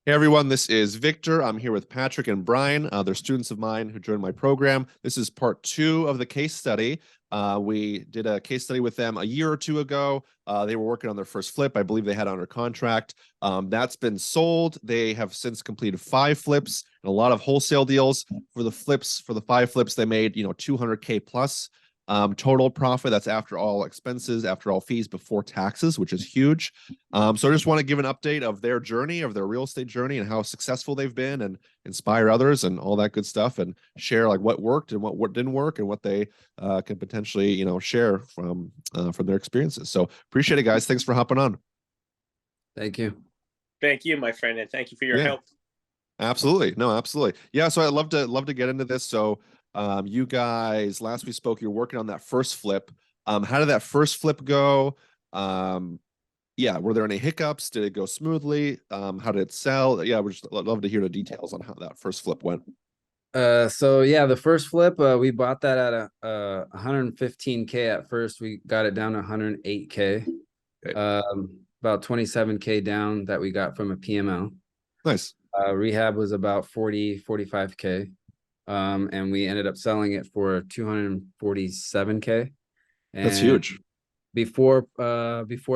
Hey everyone, this is Victor. I'm here with Patrick and Brian. They're students of mine who joined my program. This is part 2 of the case study. We did a case study with them a year or two ago. They were working on their first flip. I believe they had under contract. That's been sold. They have since completed 5 flips and a lot of wholesale deals. For the flips, for the 5 flips, they made 200K plus total profit. That's after all expenses, after all fees, before taxes, which is huge. So I just want to give an update of their journey, of their real estate journey, and how successful they've been, and inspire others, and all that good stuff, and share like what worked and what didn't work, and what they can potentially share from their experiences. So appreciate it, guys. Thanks for hopping on. Thank you. Thank you, my friend, and thank you for your help. Absolutely. No, absolutely. Yeah. So I'd love to get into this. So you guys, last we spoke, you're working on that first flip. How did that first flip go? Yeah, were there any hiccups? Did it go smoothly? How did it sell? Yeah, we'd just love to hear the details on how that first flip went. So yeah, the first flip, we bought that at a 115K at first. We got it down to 108K. Okay. About 27K down that we got from a PML. Nice. Rehab was about 45K. And we ended up selling it for 247K. And that's huge. Before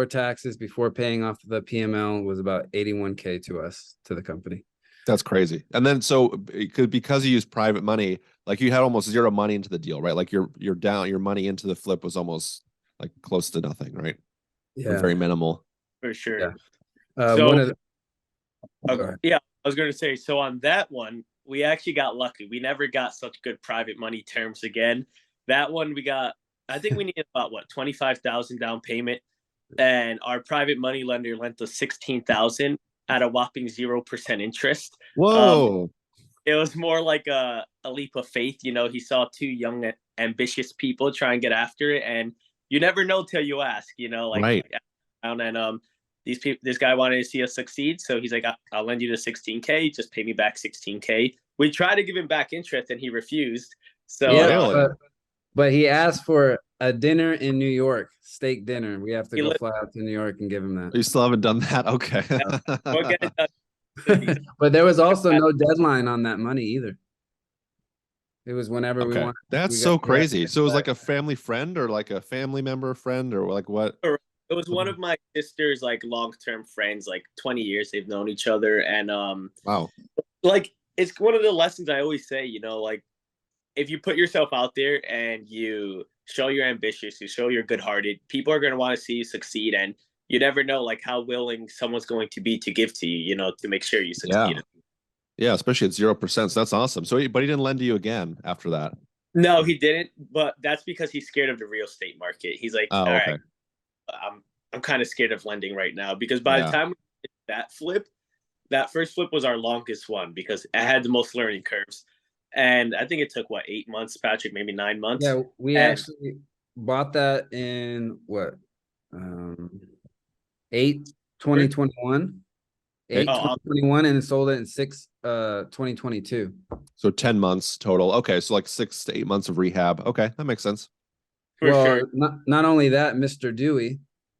taxes, before paying off the PML, was about 81K to us, to the company. That's crazy. And then so because you used private money, like you had almost zero money into the deal, right? Like your money into the flip was almost like close to nothing, right? Yeah, or very minimal. For sure. Yeah. Yeah, I was going to say, so on that one, we actually got lucky. We never got such good private money terms again. That one we got, I think we needed about 25,000 down payment, and our private money lender lent us 16,000 at a whopping 0% interest. Whoa. It was more like a leap of faith. He saw 2 young, ambitious people try and get after it, and you never know till you ask. Right. And this guy wanted to see us succeed, so he's like, I'll lend you the 16K, just pay me back 16K. We tried to give him back interest, and he refused. So yeah, but he asked for a dinner in New York, steak dinner. We have to go fly out to New York and give him that. You still haven't done that? Okay. We'll get it done. But there was also no deadline on that money either. It was whenever we wanted. That's so crazy. So it was like a family friend, or like a family member friend, or like what? It was one of my sister's like long-term friends, like 20 years they've known each other. And wow, like it's one of the lessons I always say, like if you put yourself out there and you show you're ambitious, you show you're good-hearted, people are going to want to see you succeed, and you never know like how willing someone's going to be to give to you, to make sure you succeed. Yeah, especially at 0%. So that's awesome. So, but he didn't lend to you again after that? No, he didn't. But that's because he's scared of the real estate market. He's like, all right, I'm kind of scared of lending right now, because by the time we did that first flip was our longest one because it had the most learning curves. And I think it took 8 months, Patrick, maybe 9 months. Yeah, we actually bought that in 2021. 2021, and sold it in 2022. So 10 months total. Okay, so like 6 to 8 months of rehab. Okay, that makes sense. Not only that, Mr. Dewey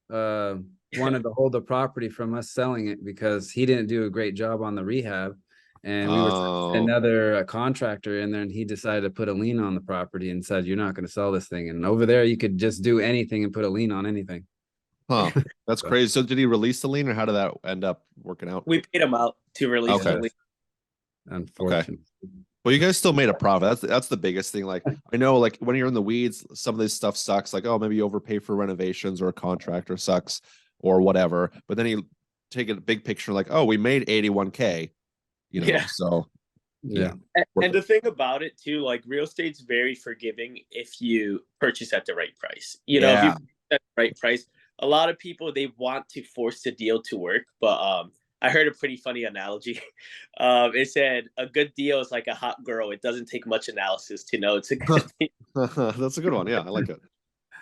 wanted to hold the property from us selling it because he didn't do a great job on the rehab, and we were another contractor in there, and he decided to put a lien on the property and said, "You're not going to sell this thing." And over there, you could just do anything and put a lien on anything. Huh. That's crazy. So did he release the lien, or how did that end up working out? We paid him out to release the lien. Unfortunately. Okay. Well, you guys still made a profit. That's the biggest thing. Like, I know, like when you're in the weeds, some of this stuff sucks. Like, oh, maybe you overpay for renovations, or a contractor sucks, or whatever. But then you take a big picture, like, oh, we made 81K. So yeah. And the thing about it too, like real estate's very forgiving if you purchase at the right price. If you purchase at the right price. A lot of people, they want to force the deal to work, but I heard a pretty funny analogy. It said a good deal is like a hot girl. It doesn't take much analysis to know it's a good deal. That's a good one. Yeah, I like it.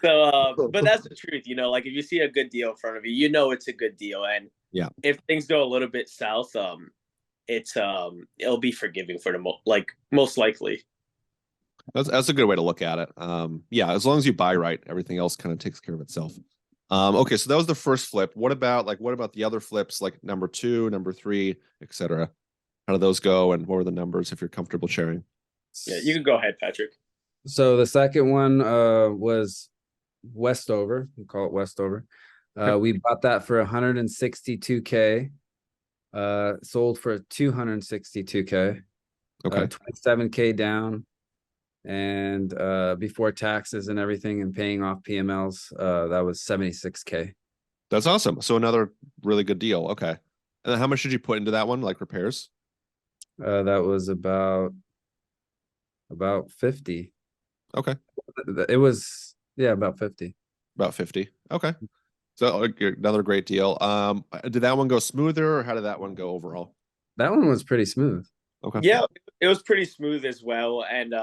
So, but that's the truth. Like if you see a good deal in front of you, it's a good deal. And if things go a little bit south, it'll be forgiving for the most likely. That's a good way to look at it. Yeah, as long as you buy right, everything else kind of takes care of itself. Okay, so that was the first flip. What about the other flips, like number 2, number 3, etc.? How do those go, and what were the numbers, if you're comfortable sharing? Yeah, you can go ahead, Patrick. So the second one was Westover. We call it Westover. We bought that for 162K. Sold for 262K. Okay. 27K down. And before taxes and everything and paying off PMLs, that was 76K. That's awesome. So another really good deal. Okay. And then how much did you put into that one, like repairs? That was about 50. Okay. It was, yeah, about 50. About 50. Okay. So another great deal. Did that one go smoother, or how did that one go overall? That one was pretty smooth. Okay. Yeah, it was pretty smooth as well. And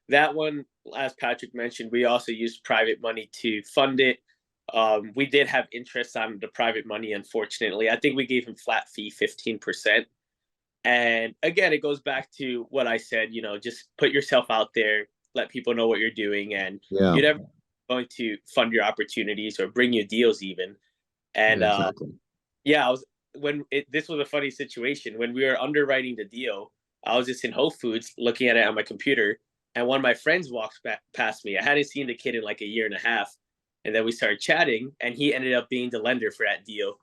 that one, as Patrick mentioned, we also used private money to fund it. We did have interest on the private money, unfortunately. I think we gave him flat fee 15%. And again, it goes back to what I said, just put yourself out there, let people know what you're doing, and Yeah. you're never going to fund your opportunities or bring you deals even. And exactly. this was a funny situation. When we were underwriting the deal, I was just in Whole Foods looking at it on my computer, and one of my friends walks past me. I hadn't seen the kid in like a year and a half. And then we started chatting, and he ended up being the lender for that deal.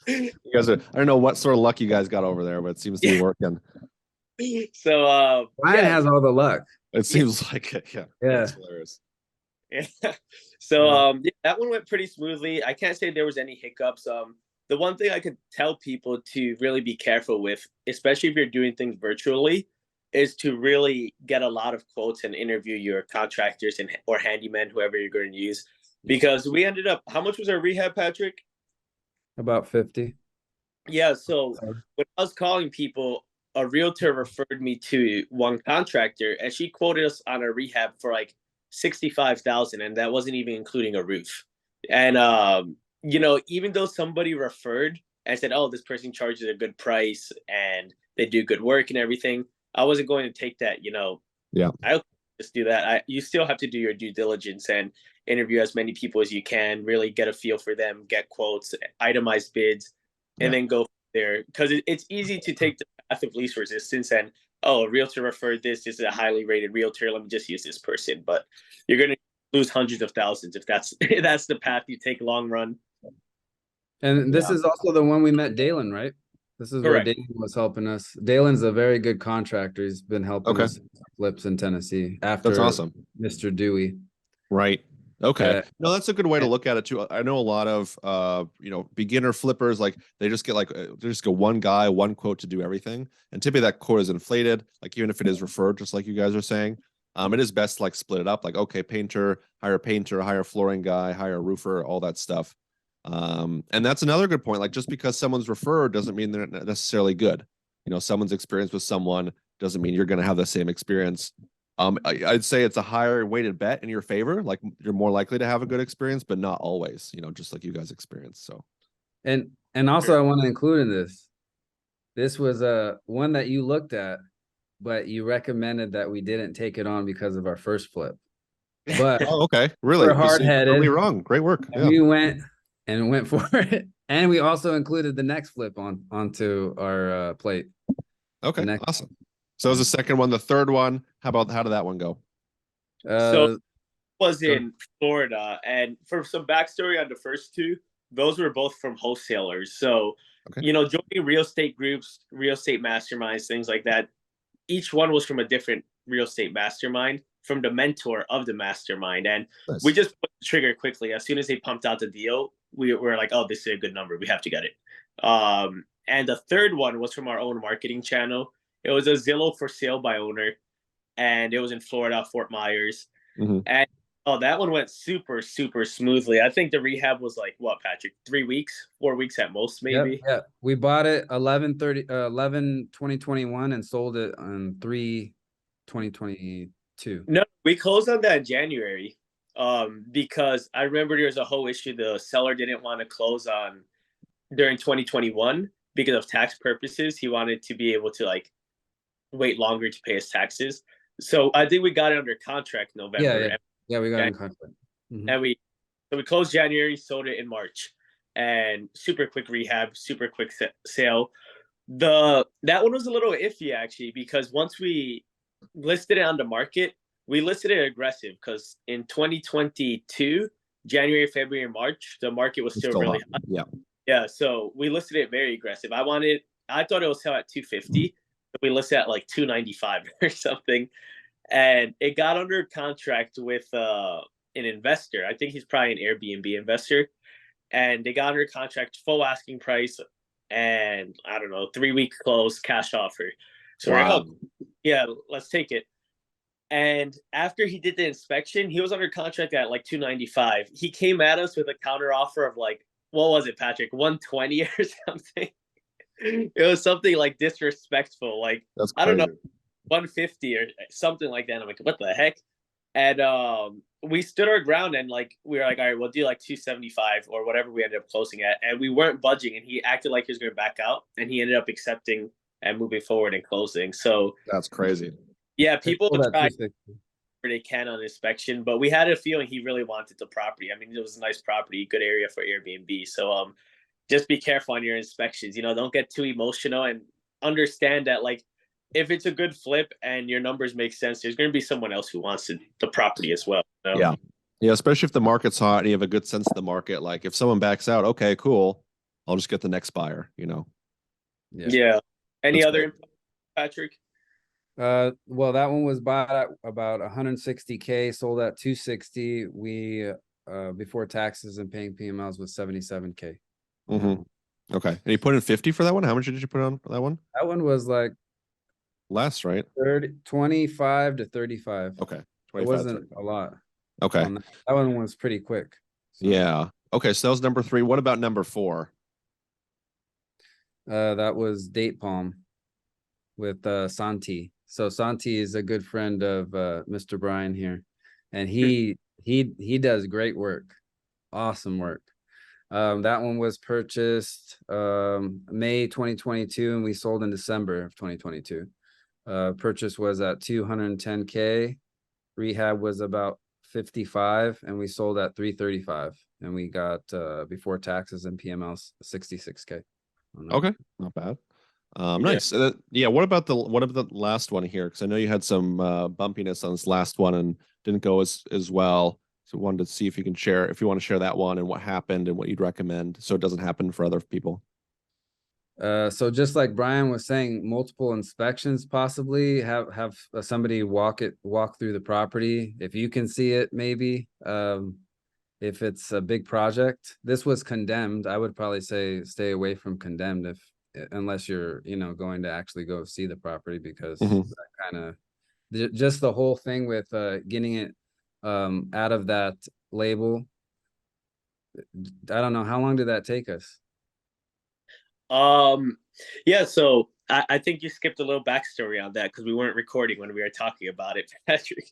You guys I don't know what sort of luck you guys got over there, but it seems to be working. So Ryan has all the luck. It seems like it. Yeah. Yeah. That's hilarious. Yeah. So that one went pretty smoothly. I can't say there was any hiccups. The one thing I could tell people to really be careful with, especially if you're doing things virtually, is to really get a lot of quotes and interview your contractors or handyman, whoever you're going to use. Because we ended up, how much was our rehab, Patrick? About 50. Yeah, so when I was calling people, a realtor referred me to one contractor, and she quoted us on a rehab for like 65,000, and that wasn't even including a roof. And even though somebody referred and said, "Oh, this person charges a good price and they do good work and everything," I wasn't going to take that. Yeah. I'll just do that. You still have to do your due diligence and interview as many people as you can, really get a feel for them, get quotes, itemize bids, and then go there. Because it's easy to take the path of least resistance and, oh, a realtor referred this. This is a highly rated realtor. Let me just use this person. But you're going to lose hundreds of thousands if that's the path you take long run. And this is also the one we met Dalen, right? This is where Dalen was helping us. Dalen's a very good contractor. He's been helping us flips in Tennessee after That's awesome. Mr. Dewey. Right. Okay. No, that's a good way to look at it too. I know a lot of beginner flippers, like they just get one guy, one quote to do everything. And typically that quote is inflated, like even if it is referred, just like you guys are saying. It is best to like split it up, like, okay, painter, hire flooring guy, hire roofer, all that stuff. And that's another good point. Like just because someone's referred doesn't mean they're necessarily good. Someone's experience with someone doesn't mean you're going to have the same experience. I'd say it's a higher weighted bet in your favor. Like you're more likely to have a good experience, but not always, just like you guys experienced. So, and also I want to include in this. This was one that you looked at, but you recommended that we didn't take it on because of our first flip. But okay, really, we're hard-headed. Really wrong. Great work. Yeah. We went for it, and we also included the next flip onto our plate. Okay, awesome. So it was the second one. The third one, how did that one go? So it was in Florida, and for some backstory on the first two, those were both from wholesalers. So, joining real estate groups, real estate masterminds, things like that, each one was from a different real estate mastermind, from the mentor of the mastermind. And we just put the trigger quickly. As soon as they pumped out the deal, we were like, oh, this is a good number. We have to get it. And the third one was from our own marketing channel. It was a Zillow for sale by owner, and it was in Florida, Fort Myers. And that one went super, super smoothly. I think the rehab was like, what, Patrick, 3 weeks, 4 weeks at most, maybe? Yeah. We bought it 11/20/21 and sold it on 3/20/22. No, we closed on that in January. Because I remember there was a whole issue. The seller didn't want to close on during 2021 because of tax purposes. He wanted to be able to wait longer to pay his taxes. So I think we got it under contract November. Yeah, we got it in contract. Mhm. And we closed January, sold it in March, and super quick rehab, super quick sale. That one was a little iffy actually, because once we listed it on the market, we listed it aggressive because in 2022, January, February, March, the market was still really hot. Yeah. Yeah, so we listed it very aggressive. I thought it would sell at 250, but we listed at like 295 or something, and it got under contract with an investor. I think he's probably an Airbnb investor, and they got under contract, full asking price, and I don't know, 3 week close, cash offer. So we're like, Wow. oh, yeah, let's take it. And after he did the inspection, he was under contract at like 295. He came at us with a counter offer of like, what was it, Patrick? 120 or something. It was something like disrespectful. Like, That's I don't know, crazy. 150 or something like that. I'm like, what the heck? And we stood our ground, and like we were like, all right, we'll do like 275 or whatever we ended up closing at, and we weren't budging. And he acted like he was going to back out, and he ended up accepting and moving forward and closing. So That's crazy. yeah, people Sold at try 260. where they can on inspection, but we had a feeling he really wanted the property. I mean, it was a nice property, good area for Airbnb. So just be careful on your inspections. Don't get too emotional, and understand that like if it's a good flip and your numbers make sense, there's going to be someone else who wants the property as well. Yeah. Yeah, especially if the market's hot and you have a good sense of the market. Like if someone backs out, okay, cool. I'll just get the next buyer, Yeah. Any That's other great. input, Patrick? Well, that one was bought at about 160K, sold at 260. We before taxes and paying PMLs was 77K. Mm-hmm. Okay. And you put in 50 for that one? How much did you put on for that one? That one was like Less, right? 25 to 35. Okay. It 25, wasn't 35. a lot. Okay. That one was pretty quick. So, Yeah. Okay. So that was number 3. What about number 4? that was Date Palm with Santi. So Santi is a good friend of Mr. Brian here, and he does great work, awesome work. That one was purchased May 2022, and we sold in December of 2022. Purchase was at 210K. Rehab was about 55, and we sold at 335, and we got before taxes and PMLs 66K. Okay. Not bad. Yeah. Nice. Yeah. What about the last one here? Because I know you had some bumpiness on this last one and didn't go as well. So wanted to see if you want to share that one and what happened and what you'd recommend so it doesn't happen for other people. So just like Brian was saying, multiple inspections, possibly have somebody walk through the property. If you can see it, maybe, if it's a big project. This was condemned. I would probably say stay away from condemned unless you're, going to actually go see the property, because that kind of just the whole thing with getting it out of that label. I don't know, how long did that take us? Yeah, so I think you skipped a little backstory on that because we weren't recording when we were talking about it, Patrick.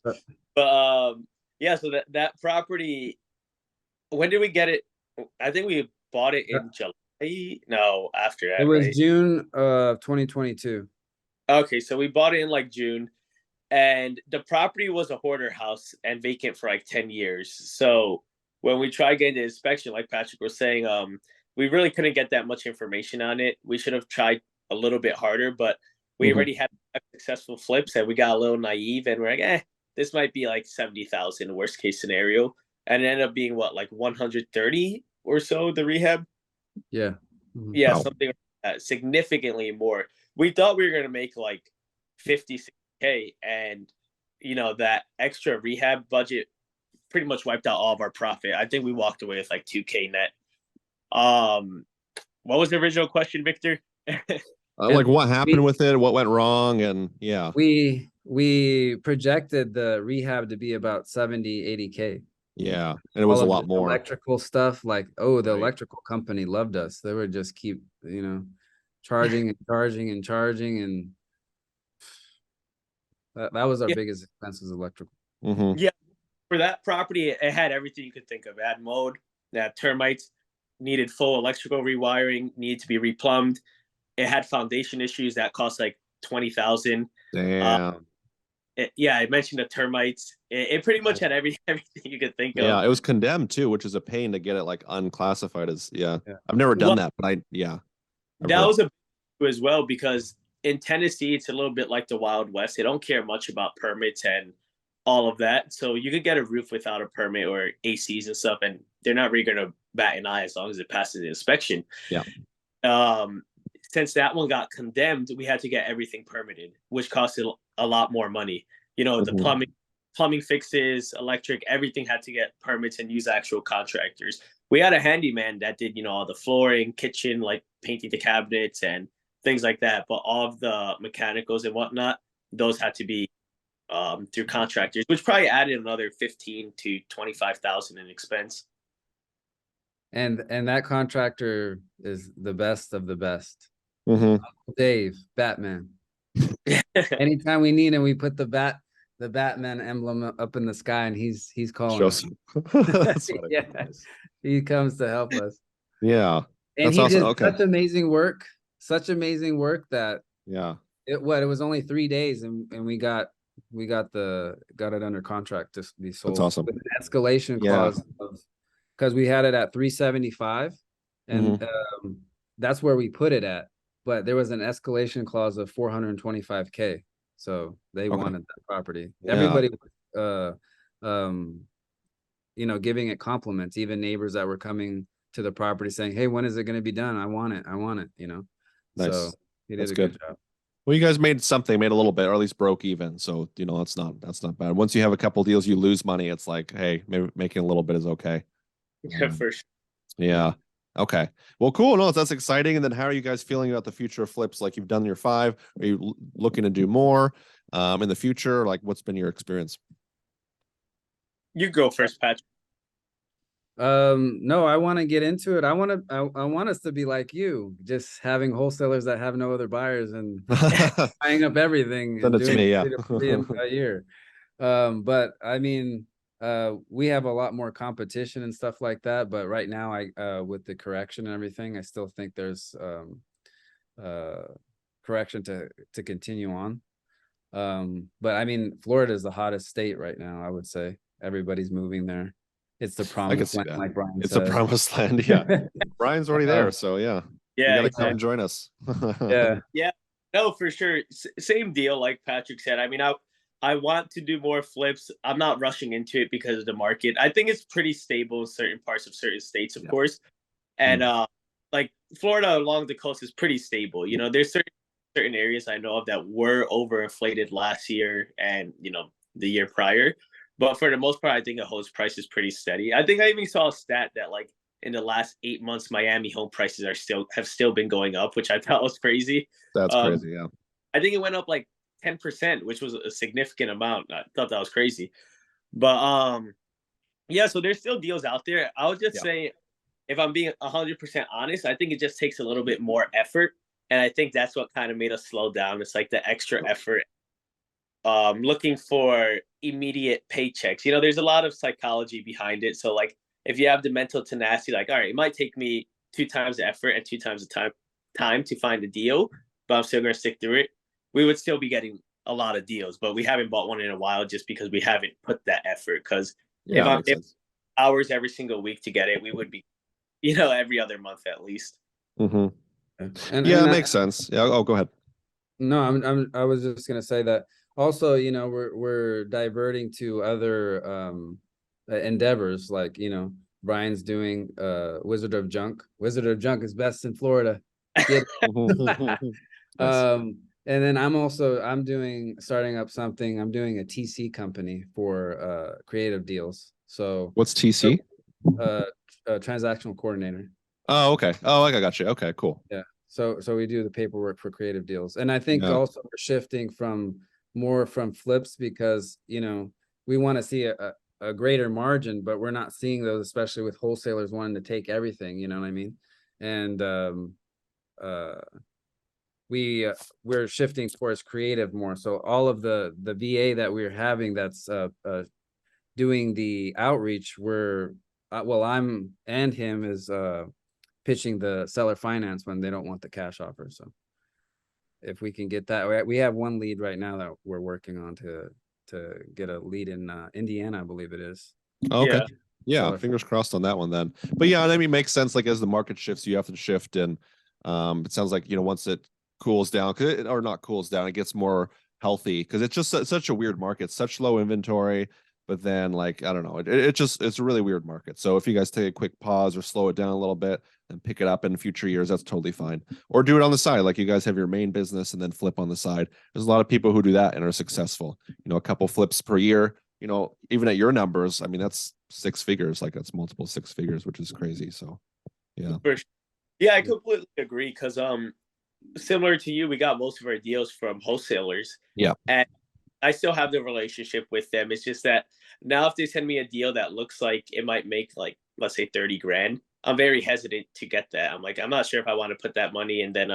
But yeah, so that property, when did we get it? I think we bought it in July. No, after that. It was right? June of 2022. Okay, so we bought it in like June, and the property was a hoarder house and vacant for like 10 years. So when we tried getting the inspection, like Patrick was saying, we really couldn't get that much information on it. We should have tried a little bit harder, but we already had successful flips, and we got a little naive, and we're like, this might be like 70,000 worst case scenario. And it ended up being what, like 130 or so, the rehab? Yeah. Yeah, Wow. something like that, significantly more. We thought we were gonna make like 56K, and that extra rehab budget pretty much wiped out all of our profit. I think we walked away with like 2K net. What was the original question, Victor? Like what happened with it? What went wrong? And yeah, we projected the rehab to be about 80K. yeah, and it was a lot more electrical stuff. Like, the Right. electrical company loved us. They would just keep, charging and charging and charging, and that was our biggest expense, was electrical. Yeah, for that property, it had everything you could think of. It had mold, it had termites, needed full electrical rewiring, needed to be replumbed. It had foundation issues that cost like 20,000. Damn. Yeah, I mentioned the termites. It pretty much had everything you could think Yeah, of. it was condemned too, which is a pain to get it like unclassified as. Yeah, Yeah. I've never done Well, that, but I've that heard. was a as well because in Tennessee it's a little bit like the Wild West. They don't care much about permits and all of that. So you could get a roof without a permit or ACs and stuff, and they're not really going to bat an eye as long as it passes the inspection. Yeah. Um, since that one got condemned, we had to get everything permitted, which costed a lot more money. You know, the Mhm. plumbing fixes, electric, everything had to get permits and use actual contractors. We had a handyman that did, you know, all the flooring, kitchen, like painting the cabinets and things like that. But all of the mechanicals and whatnot, those had to be through contractors, which probably added another 15 to 25,000 in expense. And that contractor is the best of the best. Mhm. Dave, Batman. Anytime we need him, we put the Batman emblem up in the sky, and he's calling Show us. some. That's funny. Yeah, he comes to help us. Yeah, And that's he awesome. did Okay. such amazing work that Yeah. it was only 3 days, and we got it under contract to be sold. That's awesome. With an escalation Yeah. clause because we had it at 375, and that's where we put it at. But there was an escalation clause of 425K, so they Okay. wanted that property. Yeah. Everybody, you know, giving it compliments, even neighbors that were coming to the property saying, "Hey, when is it going to be done? I want it. I want it." You know, Nice. so he did That's a good. good job. Well, you guys made something, made a little bit, or at least broke even. So, you know, that's not bad. Once you have a couple deals, you lose money. It's like, hey, maybe making a little bit is okay. Yeah, for sure. Yeah. Okay. Well, cool. No, that's exciting. And then how are you guys feeling about the future of flips? Like you've done your 5. Are you looking to do more in the future? Like what's been your experience? You go first, Patrick. No, I want to get into it. I want us to be like you, just having wholesalers that have no other buyers and buying up everything Send and it to me, yeah. 3 to 4 a year. But I mean, we have a lot more competition and stuff like that. But right now, with the correction and everything, I still think there's correction to continue on. But I mean, Florida is the hottest state right now. I would say everybody's moving there. It's the I can promised see land, that. like Brian It's said. a promised land. Yeah. Brian's already there. So yeah. Yeah, You gotta come exactly. and join us. Yeah. Yeah, no, for sure. Same deal, like Patrick said. I mean, I want to do more flips. I'm not rushing into it because of the market. I think it's pretty stable in certain parts of certain states, of Yeah. course. And like Florida along the coast is pretty stable. You know, there's certain areas I know of that were overinflated last year and, you know, the year prior. But for the most part, I think a home's price is pretty steady. I think I even saw a stat that like in the last 8 months, Miami home prices have still been going up, which I thought was crazy. That's crazy. Yeah. I think it went up like 10%, which was a significant amount. I thought that was crazy. But yeah, so there's still deals out there. I would just say, if I'm being 100% honest, I think it just takes a little bit more effort. And I think that's what kind of made us slow down. It's like the extra effort, looking for immediate paychecks. You know, there's a lot of psychology behind it. So like if you have the mental tenacity, like, all right, it might take me 2 times the effort and 2 times the time to find a deal, but I'm still gonna stick through it. We would still be getting a lot of deals, but we haven't bought one in a while just because we haven't put that effort. Because if hours every single week to get it, we would be, you know, every other month at least. Mm-hmm. And it makes sense. Yeah. Oh, go ahead. No, I was just gonna say that also, you know, we're diverting to other endeavors, like, you know, Brian's doing Wizard of Junk. Wizard of Junk is best in Florida. And then I'm starting up something. I'm doing a TC company for creative deals. So what's TC? Transactional coordinator. Oh, okay. Oh, I got you. Okay, cool. Yeah. So we do the paperwork for creative deals. And I think also we're shifting more from flips because, you know, we want to see a greater margin, but we're not seeing those, especially with wholesalers wanting to take everything, you know what I mean? And we're shifting towards creative more. So all of the VA that we're having that's doing the outreach, I'm and him is pitching the seller finance when they don't want the cash offer. So if we can get that, we have one lead right now that we're working on to to get a lead in Indiana, I believe it is. Okay. Yeah. Yeah, So- fingers crossed on that one then. But yeah, I mean, makes sense. Like as the market shifts, you have to shift, and it sounds like once it cools down, or not cools down, it gets more healthy because it's just such a weird market, such low inventory. But then, like I don't know, it's a really weird market. So if you guys take a quick pause or slow it down a little bit and pick it up in future years, that's totally fine. Or do it on the side, like you guys have your main business and then flip on the side. There's a lot of people who do that and are successful. A couple flips per year. Even at your numbers, I mean, that's 6 figures, like that's multiple 6 figures, which is crazy. So, yeah. For sure. Yeah, I completely agree because similar to you, we got most of our deals from wholesalers. Yeah. And I still have the relationship with them. It's just that now if they send me a deal that looks like it might make like, let's say 30 grand, I'm very hesitant to get that. I'm like, I'm not sure if I want to put that money. And then,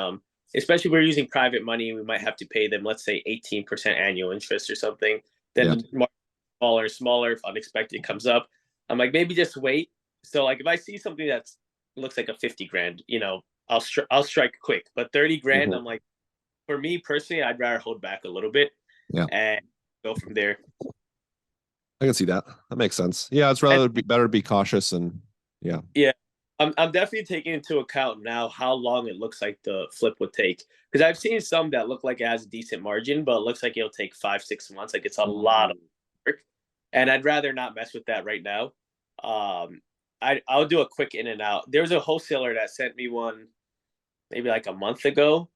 especially if we're using private money, we might have to pay them, let's say 18% annual interest or something. Then Yeah. the market smaller, if unexpected comes up. I'm like, maybe just wait. So like if I see something that's looks like a 50 grand, I'll strike quick. But 30 grand, I'm like, for me personally, I'd rather hold back a little bit. Yeah. And go from there. I can see that. That makes sense. Yeah, it's rather better to be cautious and yeah. Yeah. I'm definitely taking into account now how long it looks like the flip would take. Because I've seen some that look like it has a decent margin, but it looks like it'll take 5-6 months. Like it's a lot of work. And I'd rather not mess with that right now. I'll do a quick in and out. There was a wholesaler that sent me one maybe like a month ago.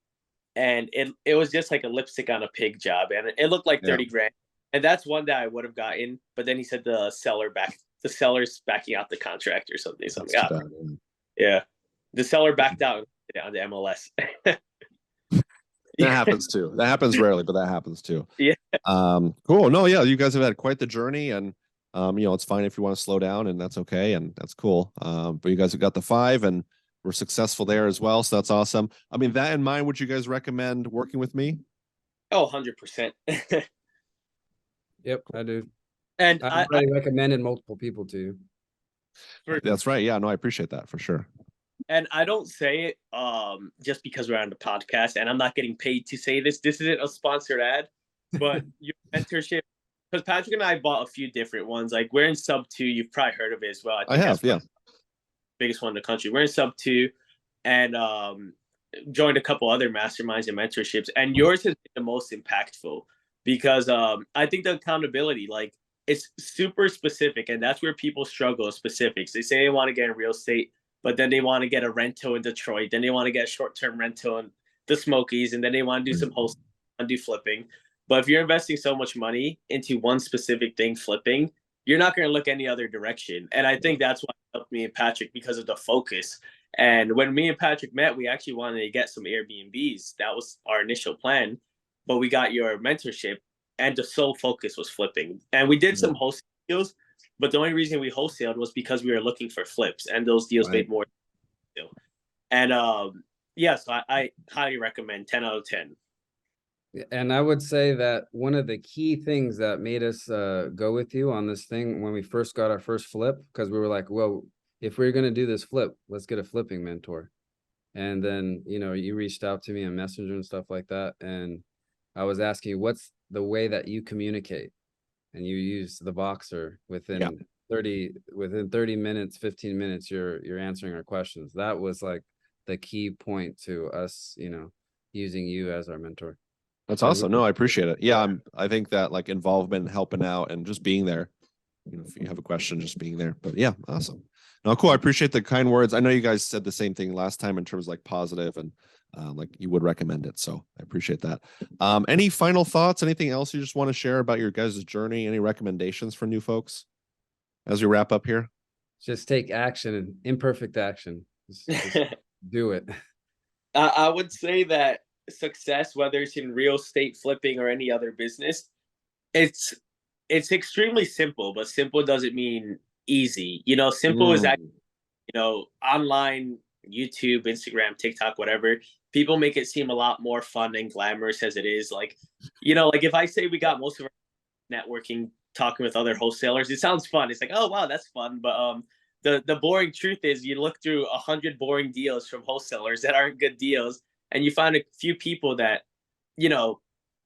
And it was just like a lipstick on a pig job. And it looked like 30 grand. And that's one that I would have gotten. But then he said the seller's backing out the contract or something. So That's too bad, yeah. The seller backed out on the MLS. That happens too. That happens rarely, but that happens too. Yeah. Cool. No, yeah, you guys have had quite the journey, and it's fine if you want to slow down, and that's okay, and that's cool. But you guys have got the 5, and we're successful there as well, so that's awesome. I mean, that in mind, would you guys recommend working with me? Oh, 100%. Yep, I do. And I've already recommended multiple people to you. That's right. Yeah, no, I appreciate that for sure. And I don't say it just because we're on the podcast, and I'm not getting paid to say this. This isn't a sponsored ad, but your mentorship, because Patrick and I bought a few different ones. Like we're in Sub 2. You've probably heard of it as well. I have, yeah. Biggest one in the country. We're in Sub 2, and joined a couple other masterminds and mentorships. And yours has been the most impactful because I think the accountability, like it's super specific, and that's where people struggle. Specifics. They say they want to get in real estate, but then they want to get a rental in Detroit. Then they want to get a short-term rental in the Smokies, and then they want to do some wholesale and do flipping. But if you're investing so much money into one specific thing, flipping, you're not going to look any other direction. And I think that's what helped me and Patrick because of the focus. And when me and Patrick met, we actually wanted to get some Airbnbs. That was our initial plan. But we got your mentorship, and the sole focus was flipping. And we did some wholesale deals, but the only reason we wholesaled was because we were looking for flips, and those deals made more. And yes, I highly recommend 10 out of 10. And I would say that one of the key things that made us go with you on this thing when we first got our first flip, because we were like, well, if we're going to do this flip, let's get a flipping mentor. And then, you reached out to me on Messenger and stuff like that. And I was asking you, what's the way that you communicate? And you use the Voxer within 30 minutes, 15 minutes, you're answering our questions. That was like the key point to us, using you as our mentor. That's awesome. No, I appreciate it. Yeah, I think that like involvement, helping out, and just being there. If you have a question, just being there. But yeah, awesome. No, cool. I appreciate the kind words. I know you guys said the same thing last time in terms of like positive and like you would recommend it. So I appreciate that. Any final thoughts? Anything else you just want to share about your guys' journey? Any recommendations for new folks as we wrap up here? Just take action, and imperfect action. Just do it. I would say that success, whether it's in real estate flipping or any other business, it's extremely simple, but simple doesn't mean easy. Simple is actually, online, YouTube, Instagram, TikTok, whatever. People make it seem a lot more fun and glamorous as it is. Like, like if I say we got most of our networking talking with other wholesalers, it sounds fun. It's like, oh wow, that's fun. But the boring truth is you look through 100 boring deals from wholesalers that aren't good deals, and you find a few people that,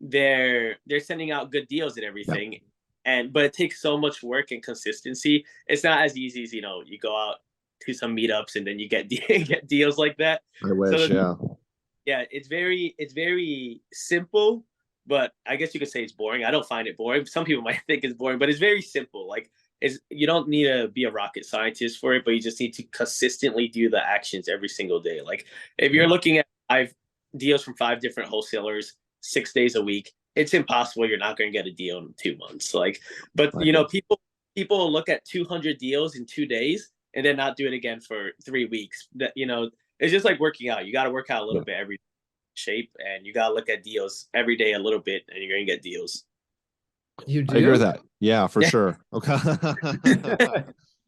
they're sending out good deals and everything. But it takes so much work and consistency. It's not as easy as, you know, you go out to some meetups and then you get get deals like that. I wish, Yeah, it's very simple, but I guess you could say it's boring. I don't find it boring. Some people might think it's boring, but it's very simple. Like, you don't need to be a rocket scientist for it, but you just need to consistently do the actions every single day. Like, if you're looking at 5 deals from 5 different wholesalers 6 days a week, it's impossible you're not going to get a deal in 2 months. Like, but you know, people look at 200 deals in 2 days and then not do it again for 3 weeks. That, you know, it's just like working out. You got to work out a little bit every shape, and you got to look at deals every day a little bit, and you're going to get deals. You do? I agree with that. Yeah, for sure. Okay.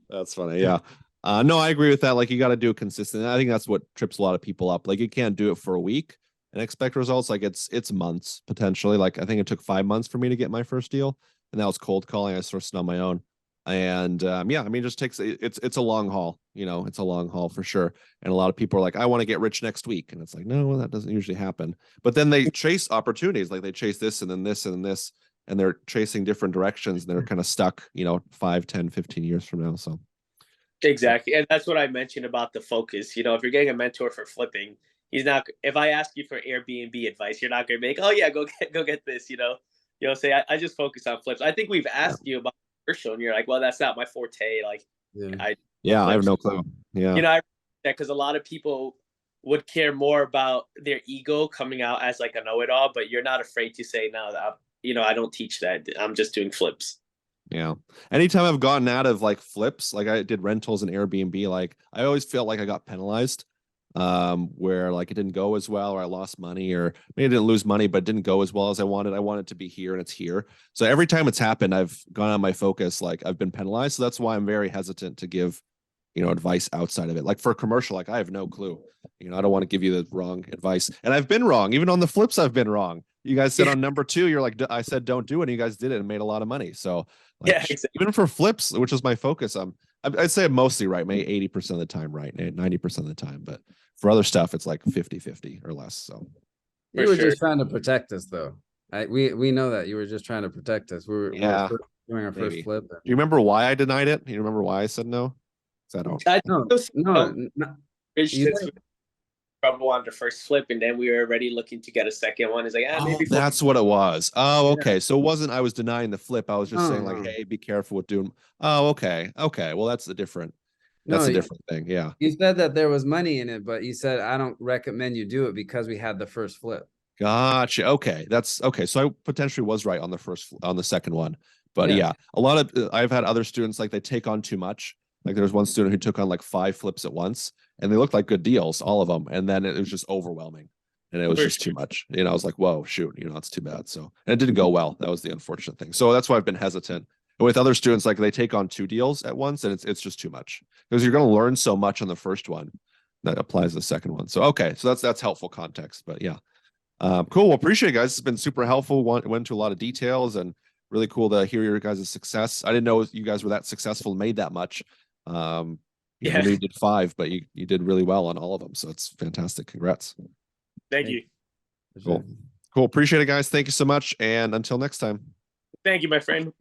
That's funny. Yeah. No, I agree with that. Like, you got to do it consistent. I think that's what trips a lot of people up. Like, you can't do it for a week and expect results. Like, it's months potentially. Like, I think it took 5 months for me to get my first deal, and that was cold calling. I sourced it on my own. And yeah, I mean, it just takes it's a long haul, you know, it's a long haul for sure. And a lot of people are like, I want to get rich next week. And it's like, no, that doesn't usually happen. But then they chase opportunities, like they chase this and then this and this, and they're chasing different directions, and they're kind of stuck, you know, 5, 10, 15 years from now. So exactly. And that's what I mentioned about the focus. You know, if you're getting a mentor for flipping, he's not, if I ask you for Airbnb advice, you're not going to make, oh yeah, go get this, you know, say, I just focus on flips. I think we've asked you about commercial, and you're like, well, that's not my forte. Like, I have no clue. Yeah. You know, I that because a lot of people would care more about their ego coming out as like a know-it-all, but you're not afraid to say, no, you know, I don't teach that. I'm just doing flips. Yeah. Anytime I've gotten out of like flips, like I did rentals and Airbnb, like I always felt like I got penalized, where like it didn't go as well, or I lost money, or maybe I didn't lose money, but it didn't go as well as I wanted. I wanted to be here, and it's here. So every time it's happened, I've gone on my focus, like I've been penalized. So that's why I'm very hesitant to give, you know, advice outside of it. Like for a commercial, like I have no clue. You know, I don't want to give you the wrong advice. And I've been wrong. Even on the flips, I've been wrong. You guys said on number 2, you're like, I said don't do it, and you guys did it and made a lot of money. So like, yeah, exactly. Even for flips, which is my focus, I'd say I'm mostly right, maybe 80% of the time right, 90% of the time. But for other stuff, it's like 50-50 or less. So you were just trying to protect us, though. We know that you were just trying to protect us. We were doing our first flip. Do you remember why I denied it? Do you remember why I said no? No. Trouble on the first flip, and then we were already looking to get a second one. Is like, maybe that's what it was. Oh, okay. So it wasn't I was denying the flip. I was just saying like, hey, be careful with doing. Oh, okay. Well, that's a different thing. Yeah. You said that there was money in it, but you said I don't recommend you do it because we had the first flip. Gotcha. Okay. That's okay. So I potentially was right on the second one. But yeah, a lot of I've had other students, like they take on too much. Like there was one student who took on like 5 flips at once, and they looked like good deals, all of them. And then it was just overwhelming, and it was just too much. You know, I was like, whoa, shoot, you know, it's too bad. So, and it didn't go well. That was the unfortunate thing. So that's why I've been hesitant. And with other students, like they take on 2 deals at once, and it's just too much, because you're going to learn so much on the first one that applies to the second one. So, okay. So that's helpful context, but yeah. Cool. Well, appreciate it, guys. It's been super helpful. Went into a lot of details, and really cool to hear your guys' success. I didn't know you guys were that successful and made that much. You did 5, but you did really well on all of them. So it's fantastic. Congrats. Thank you. Cool. Appreciate it, guys. Thank you so much. And until next time. Thank you, my friend.